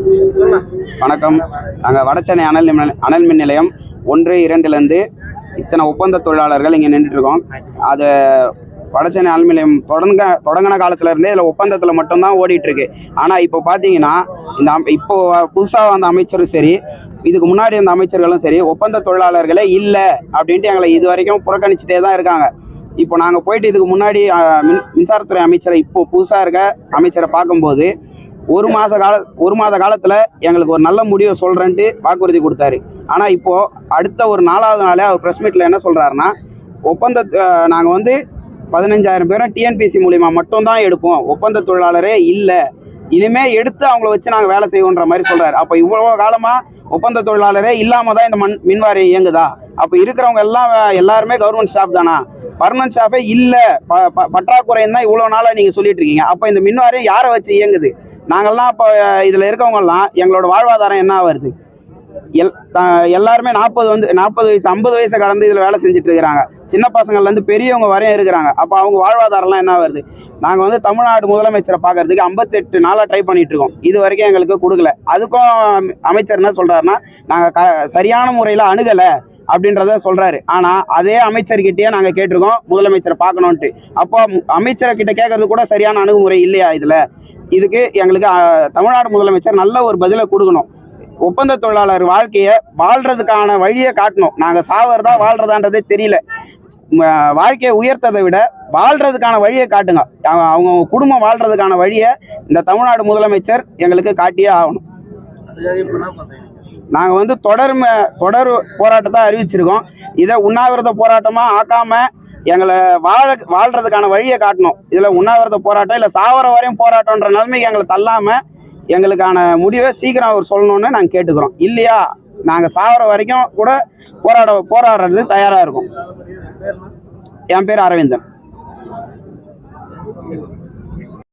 வணக்கம். நாங்கள் வடசென்னை அனல் மின் நிலையம் 1, 2லேருந்து இத்தனை ஒப்பந்த தொழிலாளர்கள் இங்கே நின்றுட்டுருக்கோம். அது வடசென்னை அனல் மின் நிலையம் தொடங்கின காலத்துலேருந்தே இதில் ஒப்பந்தத்தில் மட்டும்தான் ஓடிட்டுருக்கு. ஆனால் இப்போ பார்த்தீங்கன்னா இப்போ புதுசாக வந்த அமைச்சரும் சரி, இதுக்கு முன்னாடி இருந்த அமைச்சர்களும் சரி, ஒப்பந்த தொழிலாளர்களே இல்லை அப்படின்ட்டு எங்களை இது வரைக்கும் புறக்கணிச்சிட்டே தான் இருக்காங்க. இப்போ நாங்கள் போயிட்டு இதுக்கு முன்னாடி மின்சாரத்துறை அமைச்சரை இப்போ புதுசாக இருக்க அமைச்சரை பார்க்கும்போது ஒரு மாத காலத்தில் எங்களுக்கு ஒரு நல்ல முடிவை சொல்கிறேன்ட்டு வாக்குறுதி கொடுத்தாரு. ஆனால் இப்போது அடுத்த ஒரு 4வது நாளே அவர் ப்ரெஸ் மீட்டில் என்ன சொல்கிறாருன்னா, நாங்கள் 15,000 பேரும் டிஎன்பிசி மூலிமா மட்டும்தான் எடுப்போம், ஒப்பந்த தொழிலாளரே இல்லை, இனிமேல் எடுத்து அவங்கள வச்சு நாங்கள் வேலை செய்வோன்ற மாதிரி சொல்கிறாரு. அப்போ இவ்வளோ காலமாக ஒப்பந்த தொழிலாளரே இல்லாமல் தான் இந்த மின்வாரியம் இயங்குதா? அப்போ இருக்கிறவங்க எல்லாருமே கவர்மெண்ட் ஸ்டாஃப் தானா? பர்மனன்ட் ஸ்டாஃபே இல்லை, பற்றாக்குறைன்னு தான் இவ்வளோ நாளாக நீங்கள் சொல்லிட்டு இருக்கீங்க. அப்போ இந்த மின்வாரியம் யாரை வச்சு இயங்குது? நாங்கள்லாம் இப்போ இதில் இருக்கவங்கலாம் எங்களோட வாழ்வாதாரம் என்ன வருது? எல்லாருமே 40 வயசு 50 வயசை கடந்து இதில் வேலை செஞ்சுட்டு இருக்கிறாங்க. சின்ன பசங்கள்லேருந்து பெரியவங்க வரையும் இருக்கிறாங்க. அப்போ அவங்க வாழ்வாதாரம்லாம் என்ன வருது? நாங்கள் தமிழ்நாடு முதலமைச்சரை பார்க்கறதுக்கு 58 நாளாக ட்ரை பண்ணிட்டு இருக்கோம். இது வரைக்கும் எங்களுக்கு கொடுக்கல. அதுக்கும் அமைச்சர் என்ன சொல்கிறாருன்னா, நாங்கள் சரியான முறையில் அணுகலை அப்படின்றத சொல்கிறாரு. ஆனால் அதே அமைச்சர்கிட்டயே நாங்கள் கேட்டிருக்கோம் முதலமைச்சரை பார்க்கணுன்ட்டு. அப்போ அமைச்சரை கிட்ட கேட்கறது கூட சரியான அணுகுமுறை இல்லையா? இதுக்கு எங்களுக்கு தமிழ்நாடு முதலமைச்சர் நல்ல ஒரு பதிலை கொடுக்கணும். ஒப்பந்த தொழிலாளர் வாழ்க்கையை வாழ்றதுக்கான வழியை காட்டணும். நாங்கள் சாவறதா வாழ்றதான்றதே தெரியல. வாழ்க்கையை உயர்த்ததை விட வாழ்றதுக்கான வழியை காட்டுங்க. அவங்க குடும்பம் வாழ்றதுக்கான வழியை இந்த தமிழ்நாடு முதலமைச்சர் எங்களுக்கு காட்டியே ஆகணும். நாங்கள் தொடர் போராட்டத்தை அறிவிச்சிருக்கோம். இதை உண்ணாவிரத போராட்டமாக ஆக்காமல் எங்களை வாழ்றதுக்கான வழியை காட்டணும். இதில் உண்ணாவிரத போராட்டம் இல்லை சாவர வரையும் போராட்டம்ன்ற நிலைமைக்கு எங்களை தள்ளாமல் எங்களுக்கான முடிவை சீக்கிரம் அவர் சொல்லணும்னு நாங்கள் கேட்டுக்கிறோம். இல்லையா நாங்கள் சாவர வரைக்கும் கூட போராடுறது தயாராக இருக்கும். என் பேர் அரவிந்தன்.